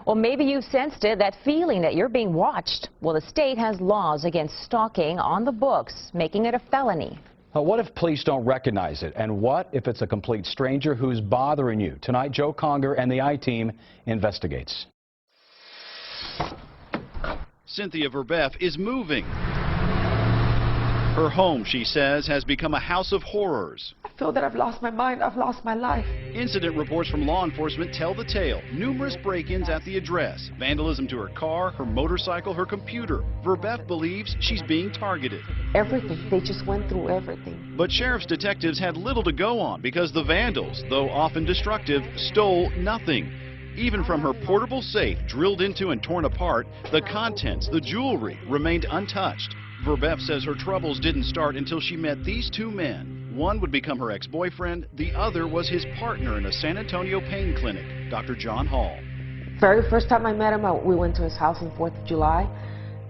Well, maybe you've sensed it, that feeling that you're being watched. Well, the state has laws against stalking on the books, making it a felony. What if police don't recognize it? And what if it's a complete stranger who's bothering you? Tonight, Joe Conger and the I-Team investigates. Cynthia Verbeff is moving. Her home, she says, has become a house of horrors. I feel that I've lost my mind, I've lost my life. Incident reports from law enforcement tell the tale. Numerous break-ins at the address, vandalism to her car, her motorcycle, her computer. Verbeff believes she's being targeted. Everything, they just went through everything. But sheriff's detectives had little to go on because the vandals, though often destructive, stole nothing. Even from her portable safe, drilled into and torn apart, the contents, the jewelry, remained untouched. Verbeff says her troubles didn't start until she met these two men. One would become her ex-boyfriend, the other was his partner in a San Antonio pain clinic, Dr. John Hall. Very first time I met him, we went to his house on 4th of July,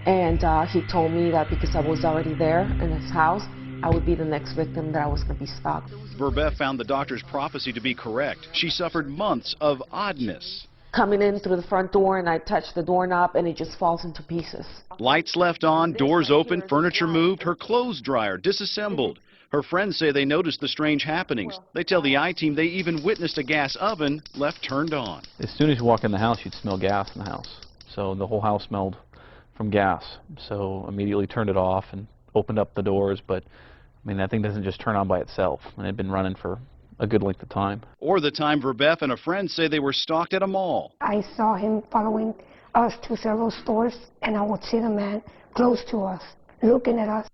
and he told me that because I was already there in his house, I would be the next victim, that I was going to be stalked. Verbeff found the doctor's prophecy to be correct. She suffered months of oddness. Coming in through the front door, and I touch the doorknob, and it just falls into pieces. Lights left on, doors open, furniture moved, her clothes dryer disassembled. Her friends say they noticed the strange happenings. They tell the I-Team they even witnessed a gas oven left turned on. As soon as you walk in the house, you'd smell gas in the house. So the whole house smelled from gas. So immediately turned it off and opened up the doors. But I mean, that thing doesn't just turn on by itself. And it had been running for a good length of time. Or the time Verbeff and a friend say they were stalked at a mall. I saw him following us to several stores, and I would see the man close to us, looking at us.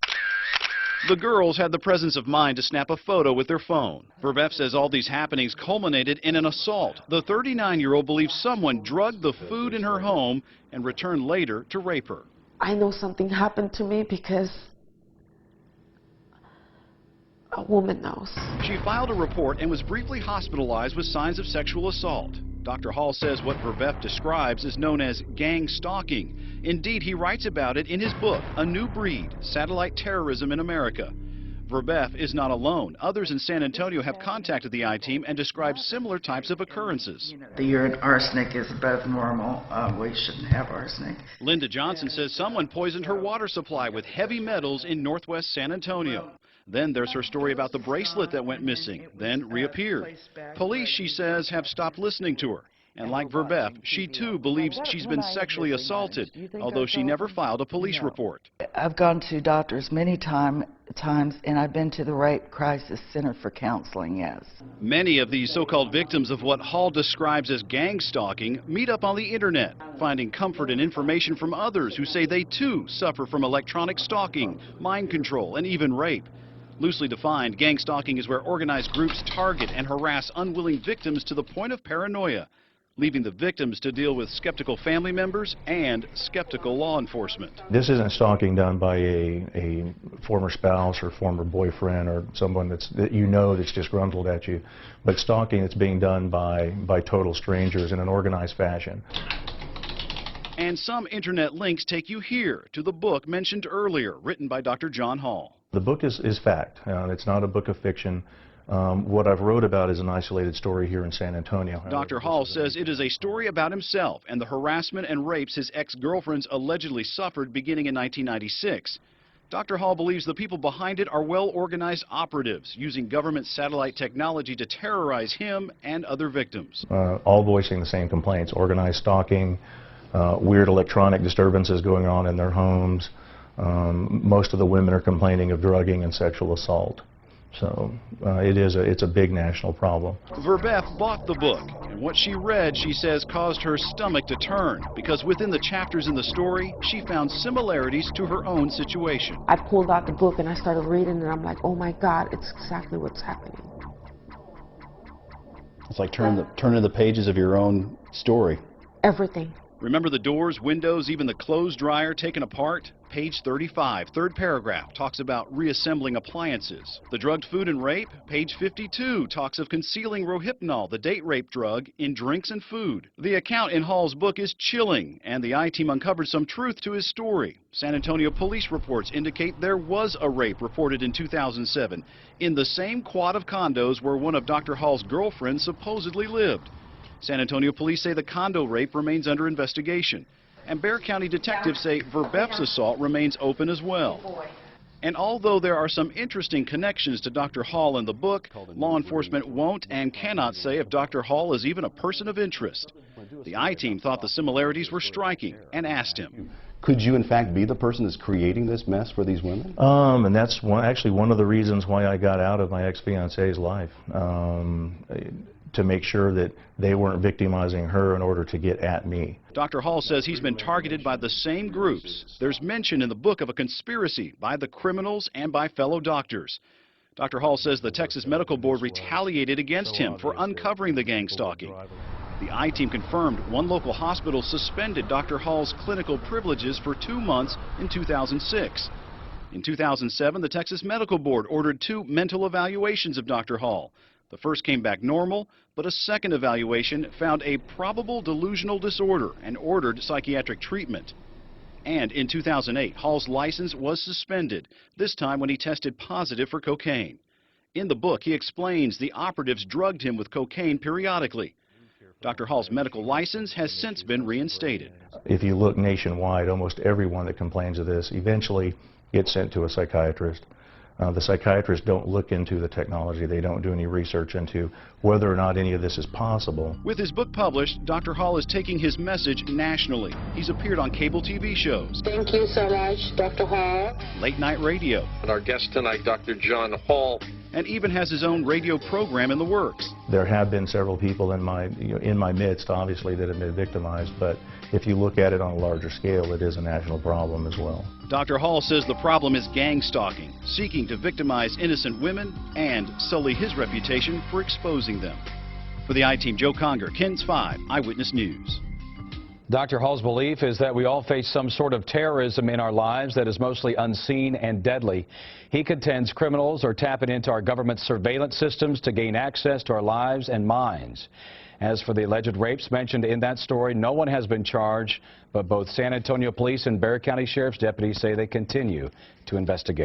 The girls had the presence of mind to snap a photo with their phone. Verbeff says all these happenings culminated in an assault. The 39-year-old believes someone drugged the food in her home and returned later to rape her. I know something happened to me because a woman knows. She filed a report and was briefly hospitalized with signs of sexual assault. Dr. Hall says what Verbeff describes is known as gang stalking. Indeed, he writes about it in his book, A New Breed, Satellite Terrorism in America. Verbeff is not alone. Others in San Antonio have contacted the I-Team and described similar types of occurrences. The urine arsenic is above normal. We shouldn't have arsenic. Linda Johnson says someone poisoned her water supply with heavy metals in northwest San Antonio. Then there's her story about the bracelet that went missing, then reappeared. Police, she says, have stopped listening to her. And like Verbeff, she too believes she's been sexually assaulted, although she never filed a police report. I've gone to doctors many times, and I've been to the Rape Crisis Center for counseling, yes. Many of these so-called victims of what Hall describes as gang stalking meet up on the internet, finding comfort and information from others who say they too suffer from electronic stalking, mind control, and even rape. Loosely defined, gang stalking is where organized groups target and harass unwilling victims to the point of paranoia, leaving the victims to deal with skeptical family members and skeptical law enforcement. This isn't stalking done by a former spouse or former boyfriend or someone that you know that's just grumbled at you, but stalking that's being done by total strangers in an organized fashion. And some internet links take you here to the book mentioned earlier, written by Dr. John Hall. The book is fact. It's not a book of fiction. What I've wrote about is an isolated story here in San Antonio. Dr. Hall says it is a story about himself and the harassment and rapes his ex-girlfriends allegedly suffered beginning in 1996. Dr. Hall believes the people behind it are well-organized operatives using government satellite technology to terrorize him and other victims. All voicing the same complaints: organized stalking, weird electronic disturbances going on in their homes. Most of the women are complaining of drugging and sexual assault. So it's a big national problem. Verbeff bought the book, and what she read, she says, caused her stomach to turn, because within the chapters in the story, she found similarities to her own situation. I pulled out the book and I started reading, and I'm like, oh my God, it's exactly what's happening. It's like turning the pages of your own story. Everything. Remember the doors, windows, even the clothes dryer taken apart? Page 35, third paragraph, talks about reassembling appliances. The drugged food and rape? Page 52 talks of concealing Rohypnol, the date rape drug, in drinks and food. The account in Hall's book is chilling, and the I-Team uncovered some truth to his story. San Antonio police reports indicate there was a rape reported in 2007 in the same quad of condos where one of Dr. Hall's girlfriends supposedly lived. San Antonio police say the condo rape remains under investigation. And Bexar County detectives say Verbeff's assault remains open as well. And although there are some interesting connections to Dr. Hall in the book, law enforcement won't and cannot say if Dr. Hall is even a person of interest. The I-Team thought the similarities were striking and asked him. Could you, in fact, be the person that's creating this mess for these women? And that's actually one of the reasons why I got out of my ex-fiance's life, to make sure that they weren't victimizing her in order to get at me. Dr. Hall says he's been targeted by the same groups. There's mention in the book of a conspiracy by the criminals and by fellow doctors. Dr. Hall says the Texas Medical Board retaliated against him for uncovering the gang stalking. The I-Team confirmed one local hospital suspended Dr. Hall's clinical privileges for 2 months in 2006. In 2007, the Texas Medical Board ordered 2 mental evaluations of Dr. Hall. The first came back normal, but a second evaluation found a probable delusional disorder and ordered psychiatric treatment. And in 2008, Hall's license was suspended, this time when he tested positive for cocaine. In the book, he explains the operatives drugged him with cocaine periodically. Dr. Hall's medical license has since been reinstated. If you look nationwide, almost everyone that complains of this eventually gets sent to a psychiatrist. The psychiatrists don't look into the technology. They don't do any research into whether or not any of this is possible. With his book published, Dr. Hall is taking his message nationally. He's appeared on cable TV shows. Thank you so much, Dr. Hall. Late night radio. And our guest tonight, Dr. John Hall. And even has his own radio program in the works. There have been several people in my midst, obviously, that have been victimized, but if you look at it on a larger scale, it is a national problem as well. Dr. Hall says the problem is gang stalking, seeking to victimize innocent women and sully his reputation for exposing them. For the I-Team, Joe Conger, KENS 5 Eyewitness News. Dr. Hall's belief is that we all face some sort of terrorism in our lives that is mostly unseen and deadly. He contends criminals are tapping into our government surveillance systems to gain access to our lives and minds. As for the alleged rapes mentioned in that story, no one has been charged, but both San Antonio Police and Bexar County Sheriff's deputies say they continue to investigate.